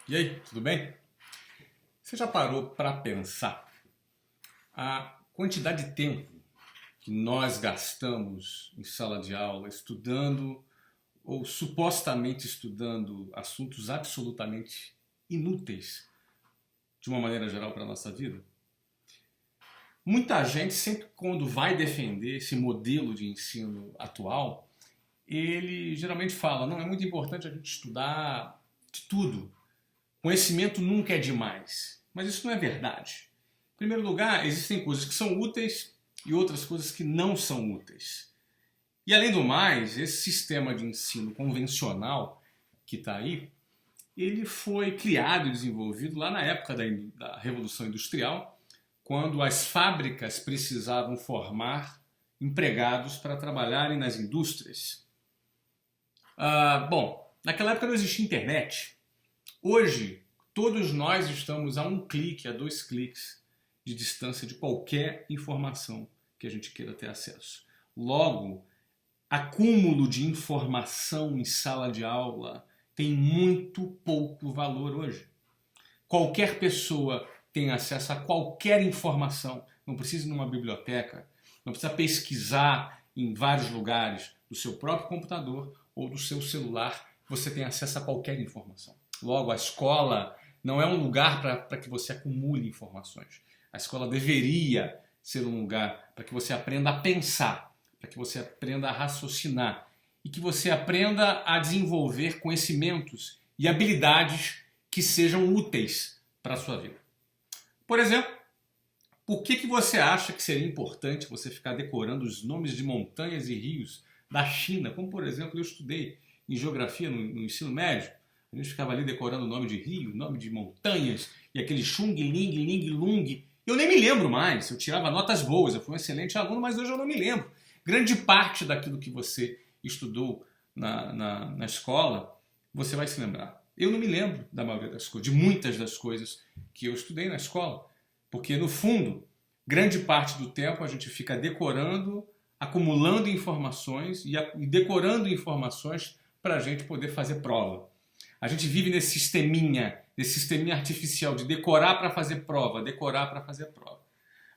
E aí, tudo bem? Você já parou para pensar a quantidade de tempo que nós gastamos em sala de aula estudando ou supostamente estudando assuntos absolutamente inúteis de uma maneira geral para a nossa vida? Muita gente, sempre quando vai defender esse modelo de ensino atual, ele geralmente fala, não, é muito importante a gente estudar de tudo. Conhecimento nunca é demais. Mas isso não é verdade. Em primeiro lugar, existem coisas que são úteis e outras coisas que não são úteis. E além do mais, esse sistema de ensino convencional que está aí, ele foi criado e desenvolvido lá na época da Revolução Industrial, quando as fábricas precisavam formar empregados para trabalharem nas indústrias. Bom, naquela época não existia internet. Hoje, todos nós estamos a um clique, a 2 cliques de distância de qualquer informação que a gente queira ter acesso. Logo, acúmulo de informação em sala de aula tem muito pouco valor hoje. Qualquer pessoa tem acesso a qualquer informação, não precisa ir numa biblioteca, não precisa pesquisar em vários lugares do seu próprio computador ou do seu celular, você tem acesso a qualquer informação. Logo, a escola não é um lugar para que você acumule informações. A escola deveria ser um lugar para que você aprenda a pensar, para que você aprenda a raciocinar e que você aprenda a desenvolver conhecimentos e habilidades que sejam úteis para a sua vida. Por exemplo, por que você acha que seria importante você ficar decorando os nomes de montanhas e rios da China? Como, por exemplo, eu estudei em geografia no ensino médio. A gente ficava ali decorando o nome de rio, nome de montanhas, e aquele Xung, Ling, Ling, Lung. Eu nem me lembro mais, eu tirava notas boas, eu fui um excelente aluno, mas hoje eu não me lembro. Grande parte daquilo que você estudou na escola, você vai se lembrar. Eu não me lembro da maioria das coisas, de muitas das coisas que eu estudei na escola. Porque, no fundo, grande parte do tempo a gente fica decorando, acumulando informações e decorando informações para a gente poder fazer prova. A gente vive nesse sisteminha artificial de decorar para fazer prova, decorar para fazer prova.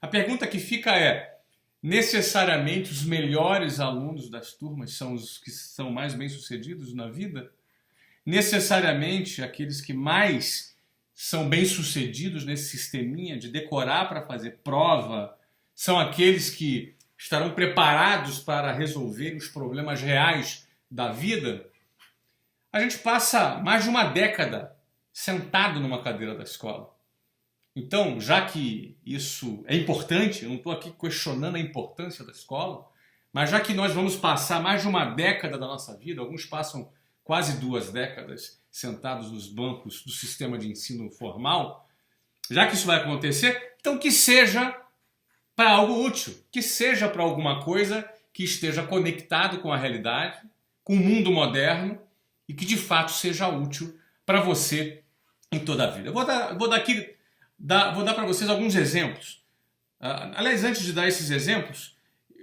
A pergunta que fica é, necessariamente os melhores alunos das turmas são os que são mais bem-sucedidos na vida? Necessariamente aqueles que mais são bem-sucedidos nesse sisteminha de decorar para fazer prova são aqueles que estarão preparados para resolver os problemas reais da vida? A gente passa mais de uma década sentado numa cadeira da escola. Então, já que isso é importante, eu não estou aqui questionando a importância da escola, mas já que nós vamos passar mais de uma década da nossa vida, alguns passam quase 2 décadas sentados nos bancos do sistema de ensino formal, já que isso vai acontecer, então que seja para algo útil, que seja para alguma coisa que esteja conectado com a realidade, com o mundo moderno, e que de fato seja útil para você em toda a vida. Eu vou dar para vocês alguns exemplos. Aliás, antes de dar esses exemplos,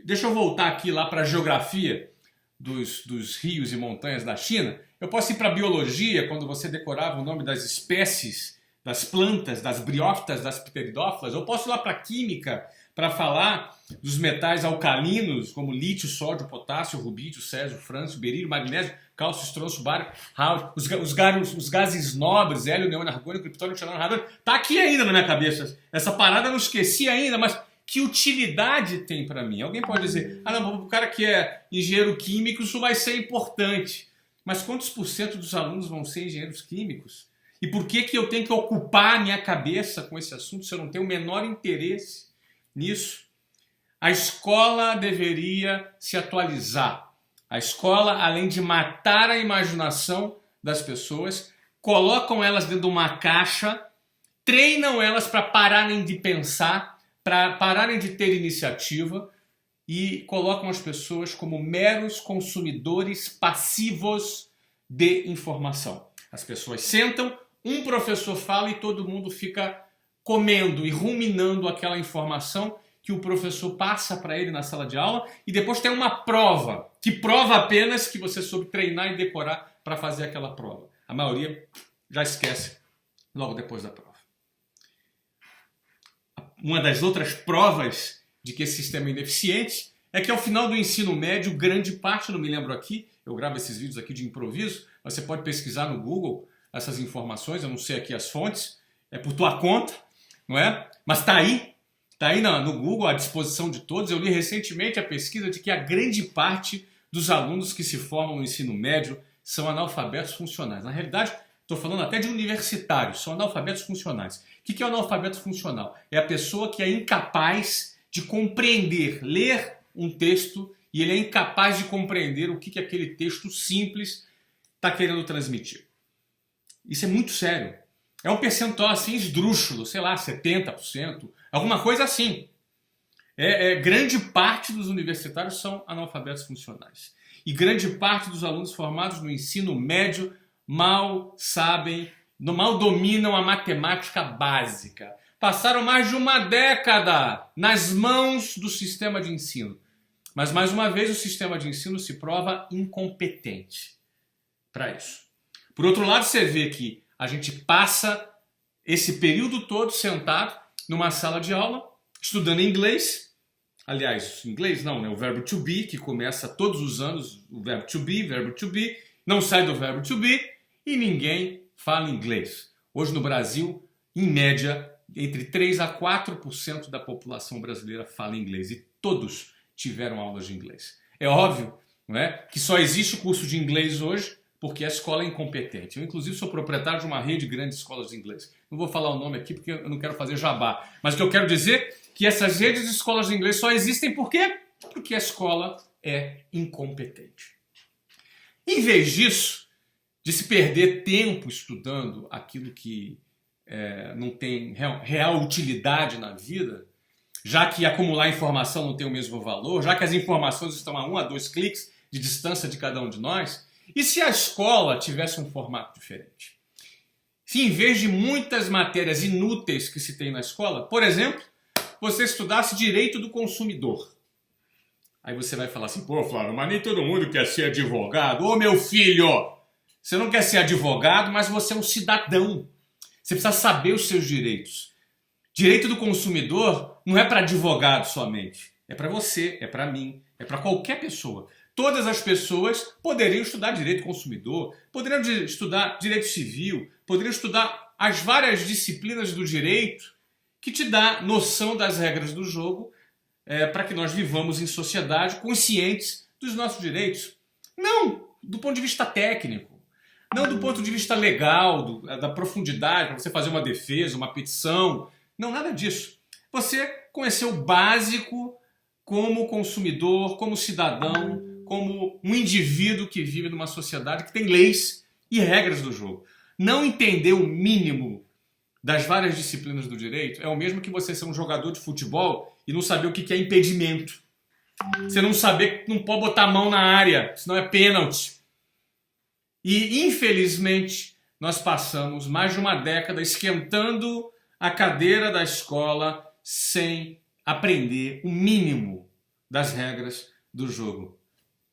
deixa eu voltar aqui lá para a geografia dos rios e montanhas da China. Eu posso ir para a biologia, quando você decorava o nome das espécies, das plantas, das briófitas, das pteridófilas. Eu posso ir lá para a química, para falar dos metais alcalinos, como lítio, sódio, potássio, rubídio, césio, frâncio, berílio, magnésio, cálcio, estronço, bário, rádio, os gases nobres, hélio, neon, argônio, criptônio, xenônio, radônio. Tá aqui ainda na minha cabeça. Essa parada eu não esqueci ainda, mas que utilidade tem para mim? Alguém pode dizer, não, o cara que é engenheiro químico, isso vai ser importante. Mas quantos por cento dos alunos vão ser engenheiros químicos? E por que eu tenho que ocupar a minha cabeça com esse assunto se eu não tenho o menor interesse nisso? A escola deveria se atualizar. A escola, além de matar a imaginação das pessoas, colocam elas dentro de uma caixa, treinam elas para pararem de pensar, para pararem de ter iniciativa e colocam as pessoas como meros consumidores passivos de informação. As pessoas sentam, um professor fala e todo mundo fica comendo e ruminando aquela informação que o professor passa para ele na sala de aula e depois tem uma prova, que prova apenas que você soube treinar e decorar para fazer aquela prova. A maioria já esquece logo depois da prova. Uma das outras provas de que esse sistema é ineficiente é que ao final do ensino médio, grande parte, não me lembro aqui, eu gravo esses vídeos aqui de improviso, mas você pode pesquisar no Google essas informações, eu não sei aqui as fontes, é por tua conta, não é? Mas está aí no Google à disposição de todos. Eu li recentemente a pesquisa de que a grande parte dos alunos que se formam no ensino médio são analfabetos funcionais. Na realidade, estou falando até de universitários, são analfabetos funcionais. O que é o analfabeto funcional? É a pessoa que é incapaz de compreender, ler um texto e ele é incapaz de compreender o que aquele texto simples está querendo transmitir. Isso é muito sério. É um percentual assim esdrúxulo, sei lá, 70%, alguma coisa assim. Grande parte dos universitários são analfabetos funcionais. E grande parte dos alunos formados no ensino médio mal dominam a matemática básica. Passaram mais de uma década nas mãos do sistema de ensino. Mas, mais uma vez, o sistema de ensino se prova incompetente para isso. Por outro lado, você vê que a gente passa esse período todo sentado numa sala de aula, estudando inglês. Aliás, inglês não, né? O verbo to be, que começa todos os anos, o verbo to be, não sai do verbo to be e ninguém fala inglês. Hoje no Brasil, em média, entre 3 a 4% da população brasileira fala inglês e todos tiveram aulas de inglês. É óbvio, não é, que só existe o curso de inglês hoje porque a escola é incompetente. Eu, inclusive, sou proprietário de uma rede de grandes escolas de inglês. Não vou falar o nome aqui porque eu não quero fazer jabá. Mas o que eu quero dizer é que essas redes de escolas de inglês só existem por quê? Porque a escola é incompetente. Em vez disso, de se perder tempo estudando aquilo que não tem real utilidade na vida, já que acumular informação não tem o mesmo valor, já que as informações estão a 1 a 2 cliques de distância de cada um de nós, e se a escola tivesse um formato diferente? Se em vez de muitas matérias inúteis que se tem na escola, por exemplo, você estudasse direito do consumidor. Aí você vai falar assim, pô, Flávio, mas nem todo mundo quer ser advogado. Ô, meu filho, você não quer ser advogado, mas você é um cidadão. Você precisa saber os seus direitos. Direito do consumidor não é para advogado somente. É para você, é para mim, é para qualquer pessoa. Todas as pessoas poderiam estudar direito do consumidor, poderiam estudar direito civil, poderiam estudar as várias disciplinas do direito que te dá noção das regras do jogo para que nós vivamos em sociedade conscientes dos nossos direitos. Não do ponto de vista técnico, não do ponto de vista legal, da profundidade, para você fazer uma defesa, uma petição. Não, nada disso. Você conhecer o básico como consumidor, como cidadão, como um indivíduo que vive numa sociedade que tem leis e regras do jogo. Não entender o mínimo das várias disciplinas do direito é o mesmo que você ser um jogador de futebol e não saber o que é impedimento. Você não saber que não pode botar a mão na área, senão é pênalti. E, infelizmente, nós passamos mais de uma década esquentando a cadeira da escola sem aprender o mínimo das regras do jogo.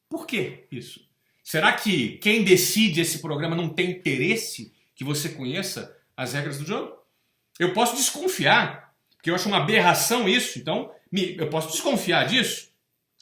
Por que isso? Será que quem decide esse programa não tem interesse que você conheça as regras do jogo? Eu posso desconfiar, porque eu acho uma aberração isso, então eu posso desconfiar disso.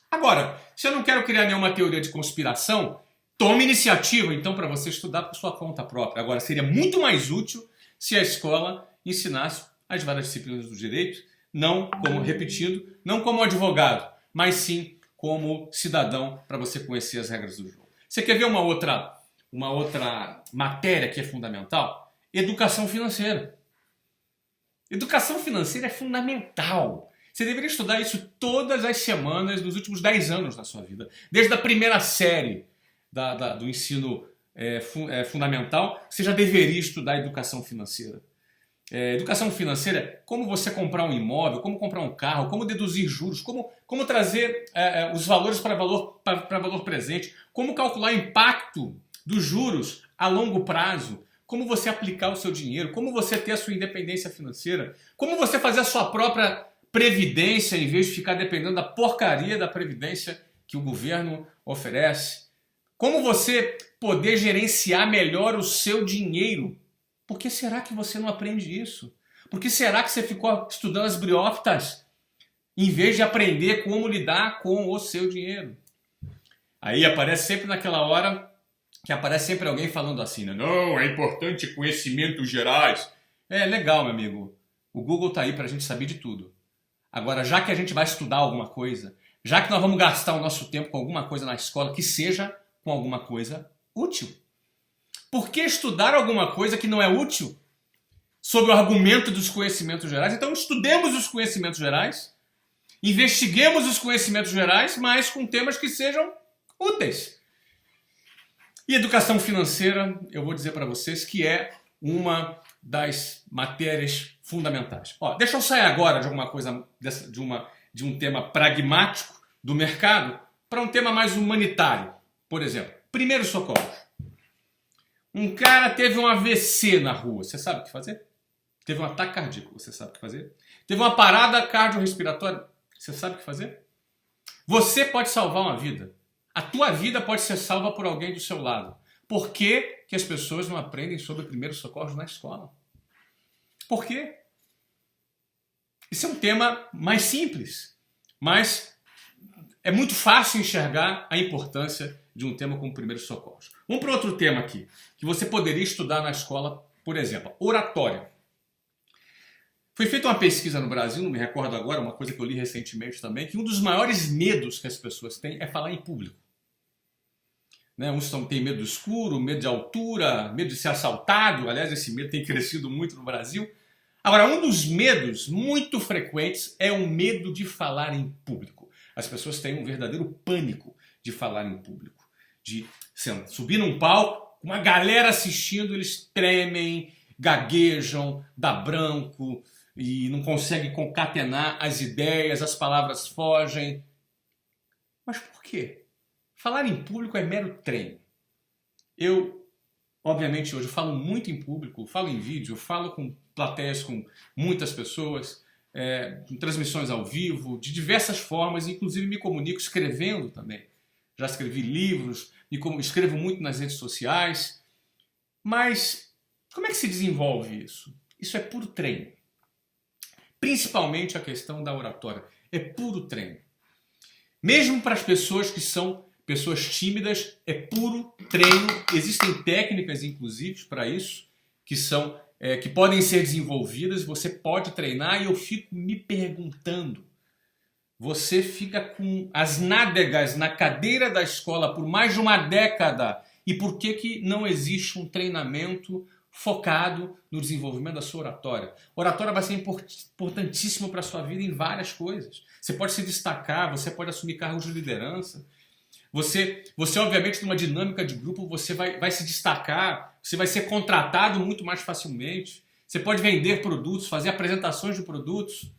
Agora, se eu não quero criar nenhuma teoria de conspiração, tome iniciativa então para você estudar por sua conta própria. Agora, seria muito mais útil se a escola ensinasse as várias disciplinas do direito, não como, repetindo, não como advogado, mas sim como cidadão para você conhecer as regras do jogo. Você quer ver uma outra matéria que é fundamental? Educação financeira. Educação financeira é fundamental. Você deveria estudar isso todas as semanas dos últimos 10 anos da sua vida. Desde a primeira série do ensino fundamental, você já deveria estudar educação financeira. Educação financeira, como você comprar um imóvel, como comprar um carro, como deduzir juros, como trazer os valores para valor presente, como calcular o impacto dos juros a longo prazo, como você aplicar o seu dinheiro, como você ter a sua independência financeira, como você fazer a sua própria previdência em vez de ficar dependendo da porcaria da previdência que o governo oferece, como você poder gerenciar melhor o seu dinheiro. Por que será que você não aprende isso? Por que será que você ficou estudando as briófitas em vez de aprender como lidar com o seu dinheiro? Aí aparece sempre naquela hora que aparece sempre alguém falando assim, né? Não, é importante conhecimentos gerais. É legal, meu amigo. O Google está aí para a gente saber de tudo. Agora, já que a gente vai estudar alguma coisa, já que nós vamos gastar o nosso tempo com alguma coisa na escola, que seja com alguma coisa útil. Por que estudar alguma coisa que não é útil sob o argumento dos conhecimentos gerais? Então, estudemos os conhecimentos gerais, investiguemos os conhecimentos gerais, mas com temas que sejam úteis. E educação financeira, eu vou dizer para vocês que é uma das matérias fundamentais. Ó, deixa eu sair agora de alguma coisa, de um tema pragmático do mercado para um tema mais humanitário. Por exemplo, primeiros socorros. Um cara teve um AVC na rua, você sabe o que fazer? Teve um ataque cardíaco, você sabe o que fazer? Teve uma parada cardiorrespiratória, você sabe o que fazer? Você pode salvar uma vida. A tua vida pode ser salva por alguém do seu lado. Por que que as pessoas não aprendem sobre primeiros socorros na escola? Por quê? Isso é um tema mais simples, mas é muito fácil enxergar a importância de um tema como primeiros socorros. Vamos para outro tema aqui, que você poderia estudar na escola, por exemplo, oratória. Foi feita uma pesquisa no Brasil, não me recordo agora, uma coisa que eu li recentemente também, que um dos maiores medos que as pessoas têm é falar em público. Né? Uns têm medo do escuro, medo de altura, medo de ser assaltado. Aliás, esse medo tem crescido muito no Brasil. Agora, um dos medos muito frequentes é o medo de falar em público. As pessoas têm um verdadeiro pânico de falar em público. De subir num palco, uma galera assistindo, eles tremem, gaguejam, dá branco e não conseguem concatenar as ideias, as palavras fogem. Mas por quê? Falar em público é mero treino. Eu, obviamente, hoje falo muito em público, falo em vídeo, falo com plateias, com muitas pessoas, com transmissões ao vivo, de diversas formas, inclusive me comunico escrevendo também. Já escrevi livros, escrevo muito nas redes sociais. Mas como é que se desenvolve isso? Isso é puro treino. Principalmente a questão da oratória. É puro treino. Mesmo para as pessoas que são pessoas tímidas, é puro treino. Existem técnicas, inclusive, para isso, que podem ser desenvolvidas. Você pode treinar e eu fico me perguntando. Você fica com as nádegas na cadeira da escola por mais de uma década. E por que não existe um treinamento focado no desenvolvimento da sua oratória? Oratória vai ser importantíssimo para a sua vida em várias coisas. Você pode se destacar, você pode assumir cargos de liderança. Você obviamente, numa dinâmica de grupo, você vai se destacar, você vai ser contratado muito mais facilmente. Você pode vender produtos, fazer apresentações de produtos.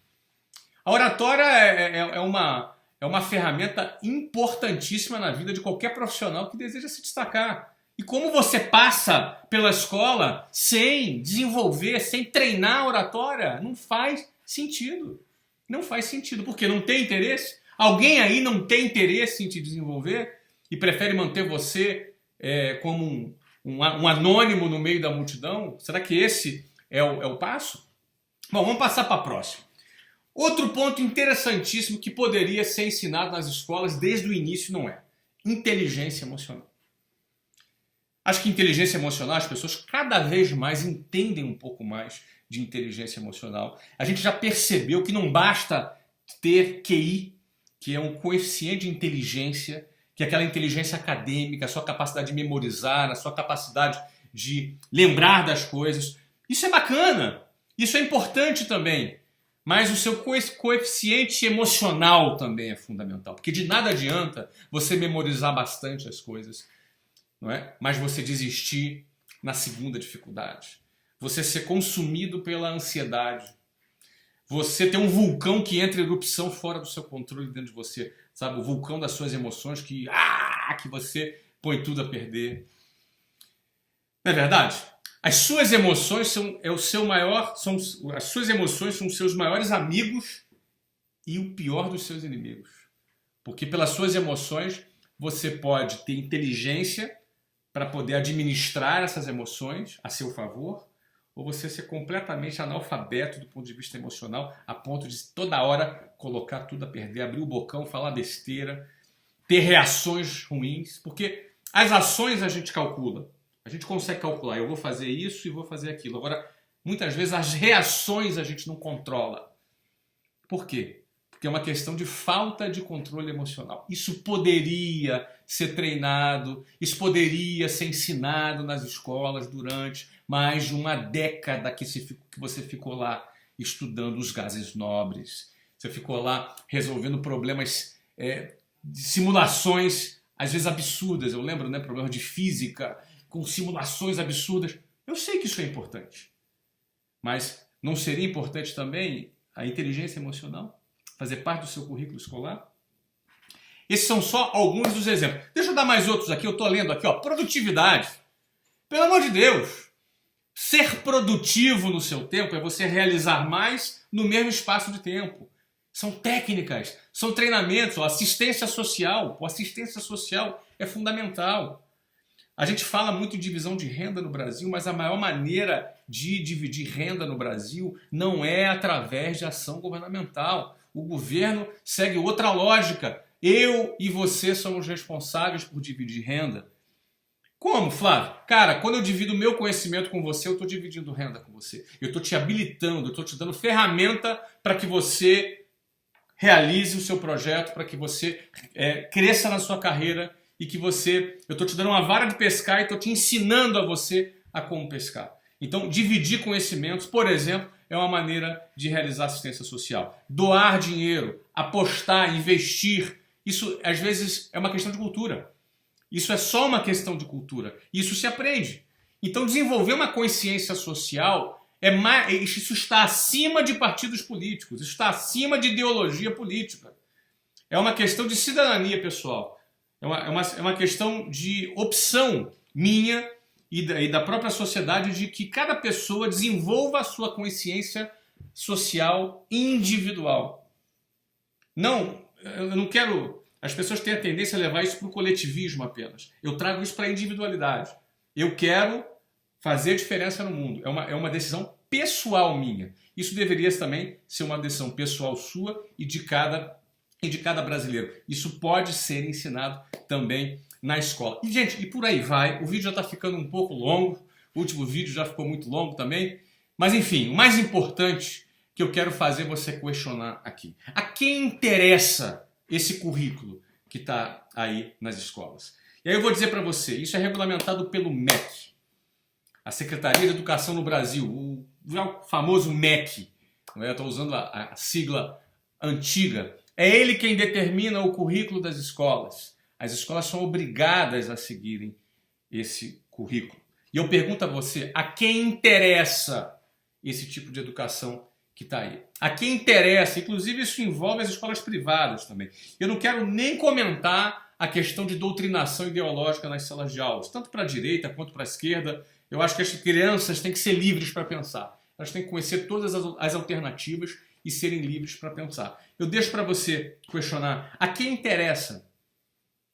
A oratória é uma ferramenta importantíssima na vida de qualquer profissional que deseja se destacar. E como você passa pela escola sem desenvolver, sem treinar a oratória, não faz sentido. Não faz sentido, porque não tem interesse. Alguém aí não tem interesse em te desenvolver e prefere manter você como um anônimo no meio da multidão? Será que esse é o passo? Bom, vamos passar para a próxima. Outro ponto interessantíssimo que poderia ser ensinado nas escolas desde o início não é inteligência emocional. Acho que inteligência emocional, as pessoas cada vez mais entendem um pouco mais de inteligência emocional. A gente já percebeu que não basta ter QI, que é um coeficiente de inteligência, que é aquela inteligência acadêmica, a sua capacidade de memorizar, a sua capacidade de lembrar das coisas. Isso é bacana, isso é importante também. Mas o seu coeficiente emocional também é fundamental. Porque de nada adianta você memorizar bastante as coisas, não é? Mas você desistir na segunda dificuldade. Você ser consumido pela ansiedade. Você ter um vulcão que entra em erupção fora do seu controle dentro de você. Sabe? O vulcão das suas emoções que você põe tudo a perder. Não é verdade? As suas emoções são os seus maiores amigos e o pior dos seus inimigos. Porque pelas suas emoções você pode ter inteligência para poder administrar essas emoções a seu favor, ou você ser completamente analfabeto do ponto de vista emocional, a ponto de toda hora colocar tudo a perder, abrir o bocão, falar besteira, ter reações ruins, porque as ações a gente calcula, a gente consegue calcular, eu vou fazer isso e vou fazer aquilo. Agora, muitas vezes as reações a gente não controla. Por quê? Porque é uma questão de falta de controle emocional. Isso poderia ser treinado, isso poderia ser ensinado nas escolas durante mais de uma década que você ficou lá estudando os gases nobres. Você ficou lá resolvendo problemas de simulações, às vezes absurdas. Eu lembro, né, problemas de física com simulações absurdas. Eu sei que isso é importante, mas não seria importante também a inteligência emocional? Fazer parte do seu currículo escolar? Esses são só alguns dos exemplos. Deixa eu dar mais outros aqui, eu estou lendo aqui, ó, produtividade. Pelo amor de Deus! Ser produtivo no seu tempo é você realizar mais no mesmo espaço de tempo. São técnicas, são treinamentos, ó, assistência social. A assistência social é fundamental. A gente fala muito de divisão de renda no Brasil, mas a maior maneira de dividir renda no Brasil não é através de ação governamental. O governo segue outra lógica. Eu e você somos responsáveis por dividir renda. Como, Flávio? Cara, quando eu divido o meu conhecimento com você, eu estou dividindo renda com você. Eu estou te habilitando, eu estou te dando ferramenta para que você realize o seu projeto, para que você cresça na sua carreira e que você... Eu estou te dando uma vara de pescar e estou te ensinando a você a como pescar. Então, dividir conhecimentos, por exemplo, é uma maneira de realizar assistência social. Doar dinheiro, apostar, investir, isso às vezes é uma questão de cultura. Isso é só uma questão de cultura. Isso se aprende. Então, desenvolver uma consciência social, isso está acima de partidos políticos, isso está acima de ideologia política. É uma questão de cidadania pessoal. É uma questão de opção minha e da própria sociedade de que cada pessoa desenvolva a sua consciência social individual. Não, eu não quero... As pessoas têm a tendência a levar isso para o coletivismo apenas. Eu trago isso para a individualidade. Eu quero fazer diferença no mundo. É uma decisão pessoal minha. Isso deveria também ser uma decisão pessoal sua e de cada brasileiro. Isso pode ser ensinado também na escola. E, gente, e por aí vai. O vídeo já está ficando um pouco longo. O último vídeo já ficou muito longo também. Mas, enfim, o mais importante que eu quero fazer você questionar aqui. A quem interessa esse currículo que está aí nas escolas? E aí eu vou dizer para você, isso é regulamentado pelo MEC, a Secretaria de Educação no Brasil, o famoso MEC, eu estou usando a sigla antiga. É ele quem determina o currículo das escolas. As escolas são obrigadas a seguirem esse currículo. E eu pergunto a você, a quem interessa esse tipo de educação que está aí? A quem interessa? Inclusive isso envolve as escolas privadas também. Eu não quero nem comentar a questão de doutrinação ideológica nas salas de aulas, tanto para a direita quanto para a esquerda. Eu acho que as crianças têm que ser livres para pensar. Elas têm que conhecer todas as alternativas e serem livres para pensar. Eu deixo para você questionar a quem interessa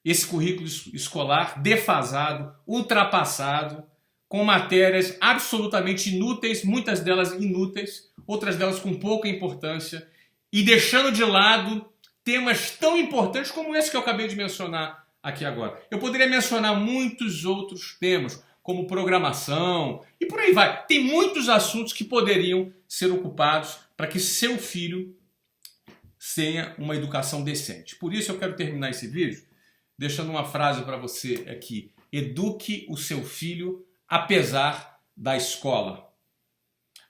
esse currículo escolar defasado, ultrapassado, com matérias absolutamente inúteis, muitas delas inúteis, outras delas com pouca importância, e deixando de lado temas tão importantes como esse que eu acabei de mencionar aqui agora. Eu poderia mencionar muitos outros temas, como programação, e por aí vai. Tem muitos assuntos que poderiam ser ocupados para que seu filho tenha uma educação decente. Por isso eu quero terminar esse vídeo deixando uma frase para você aqui. Eduque o seu filho apesar da escola.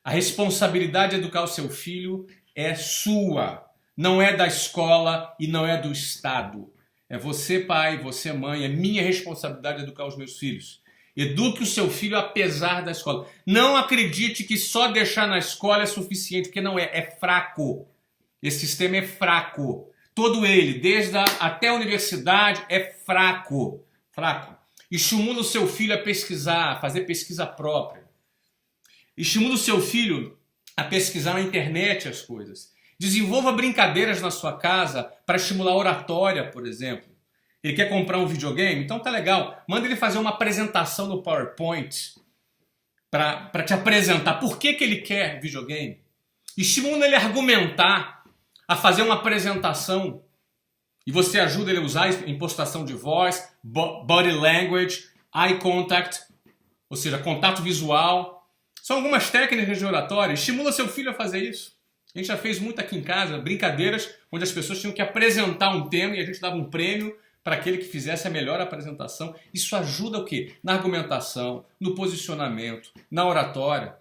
A responsabilidade de educar o seu filho é sua, não é da escola e não é do Estado. É você, pai, você, mãe, é minha responsabilidade educar os meus filhos. Eduque o seu filho apesar da escola. Não acredite que só deixar na escola é suficiente, porque não é, é fraco. Esse sistema é fraco. Todo ele, até a universidade, é fraco. Fraco. Estimula o seu filho a pesquisar, a fazer pesquisa própria. Estimula o seu filho a pesquisar na internet as coisas. Desenvolva brincadeiras na sua casa para estimular a oratória, por exemplo. Ele quer comprar um videogame? Então tá legal. Manda ele fazer uma apresentação no PowerPoint. para te apresentar por que ele quer videogame. Estimula ele a argumentar, a fazer uma apresentação. E você ajuda ele a usar impostação de voz, body language, eye contact, ou seja, contato visual. São algumas técnicas de oratória. Estimula seu filho a fazer isso. A gente já fez muito aqui em casa, brincadeiras, onde as pessoas tinham que apresentar um tema e a gente dava um prêmio para aquele que fizesse a melhor apresentação. Isso ajuda o quê? Na argumentação, no posicionamento, na oratória.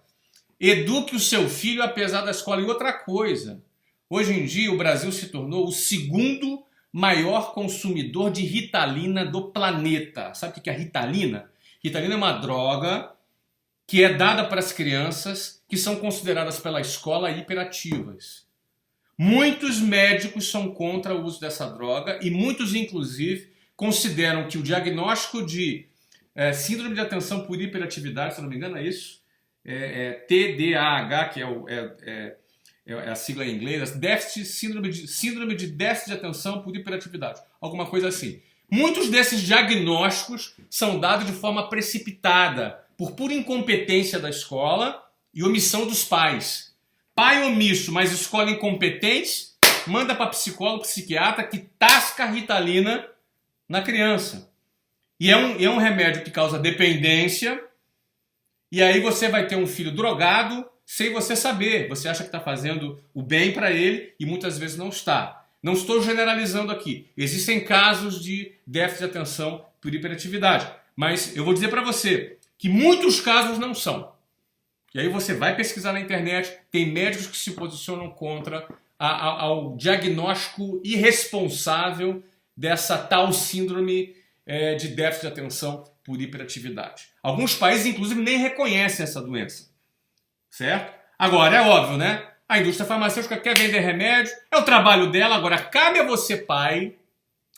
Eduque o seu filho apesar da escola. E outra coisa, hoje em dia o Brasil se tornou o segundo maior consumidor de Ritalina do planeta. Sabe o que é a Ritalina? Ritalina é uma droga que é dada para as crianças que são consideradas pela escola hiperativas. Muitos médicos são contra o uso dessa droga e muitos, inclusive, consideram que o diagnóstico de síndrome de atenção por hiperatividade, se não me engano é isso, TDAH, que é a sigla em inglês, síndrome de déficit de atenção por hiperatividade, alguma coisa assim. Muitos desses diagnósticos são dados de forma precipitada, por pura incompetência da escola e omissão dos pais. Pai omisso, mas escola incompetente, manda para psicólogo, psiquiatra que tasca a Ritalina na criança. E é um remédio que causa dependência, e aí você vai ter um filho drogado sem você saber. Você acha que está fazendo o bem para ele e muitas vezes não está. Não estou generalizando aqui. Existem casos de déficit de atenção por hiperatividade, mas eu vou dizer para você que muitos casos não são. E aí você vai pesquisar na internet, tem médicos que se posicionam contra ao diagnóstico irresponsável dessa tal síndrome de déficit de atenção por hiperatividade. Alguns países, inclusive, nem reconhecem essa doença. Certo? Agora, é óbvio, né? A indústria farmacêutica quer vender remédio, é o trabalho dela. Agora, cabe a você, pai,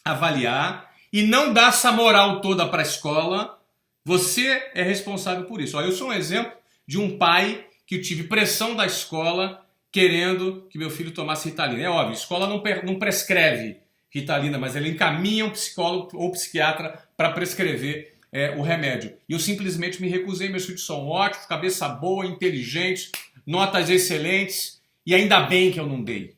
avaliar e não dar essa moral toda para a escola. Você é responsável por isso. Ó, eu sou um exemplo de um pai que eu tive pressão da escola querendo que meu filho tomasse Ritalina. É óbvio, a escola não prescreve Ritalina, mas ela encaminha um psicólogo ou psiquiatra para prescrever o remédio. E eu simplesmente me recusei. Meus filhos são ótimos, cabeça boa, inteligentes, notas excelentes, e ainda bem que eu não dei.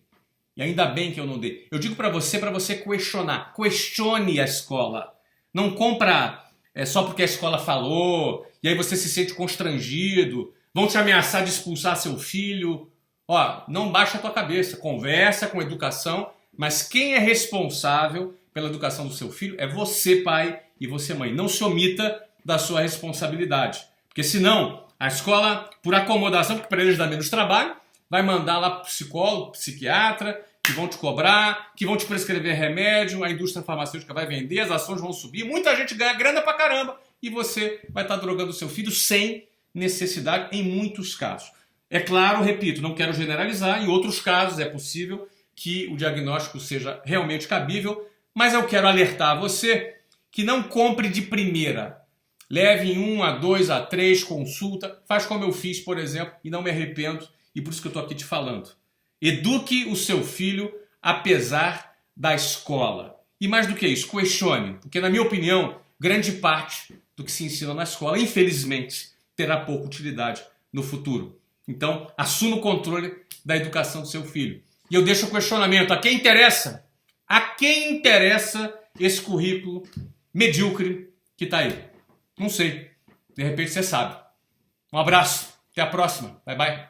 E ainda bem que eu não dei. Eu digo para você questionar. Questione a escola. Não compra só porque a escola falou, e aí você se sente constrangido, vão te ameaçar de expulsar seu filho. Ó, não baixa a tua cabeça, conversa com educação, mas quem é responsável pela educação do seu filho é você, pai, e você, mãe. Não se omita da sua responsabilidade, porque senão a escola, por acomodação, porque para eles dá menos trabalho, vai mandar lá para psicólogo, psiquiatra, que vão te cobrar, que vão te prescrever remédio, a indústria farmacêutica vai vender, as ações vão subir, muita gente ganha grana pra caramba e você vai estar drogando o seu filho sem necessidade em muitos casos. É claro, repito, não quero generalizar, em outros casos é possível que o diagnóstico seja realmente cabível, mas eu quero alertar você que não compre de primeira. Leve em 1 a 2 a 3, consulta, faz como eu fiz, por exemplo, e não me arrependo, e por isso que eu estou aqui te falando. Eduque o seu filho apesar da escola. E mais do que isso, questione. Porque, na minha opinião, grande parte do que se ensina na escola, infelizmente, terá pouca utilidade no futuro. Então, assuma o controle da educação do seu filho. E eu deixo o questionamento. A quem interessa? A quem interessa esse currículo medíocre que está aí? Não sei. De repente você sabe. Um abraço. Até a próxima. Bye, bye.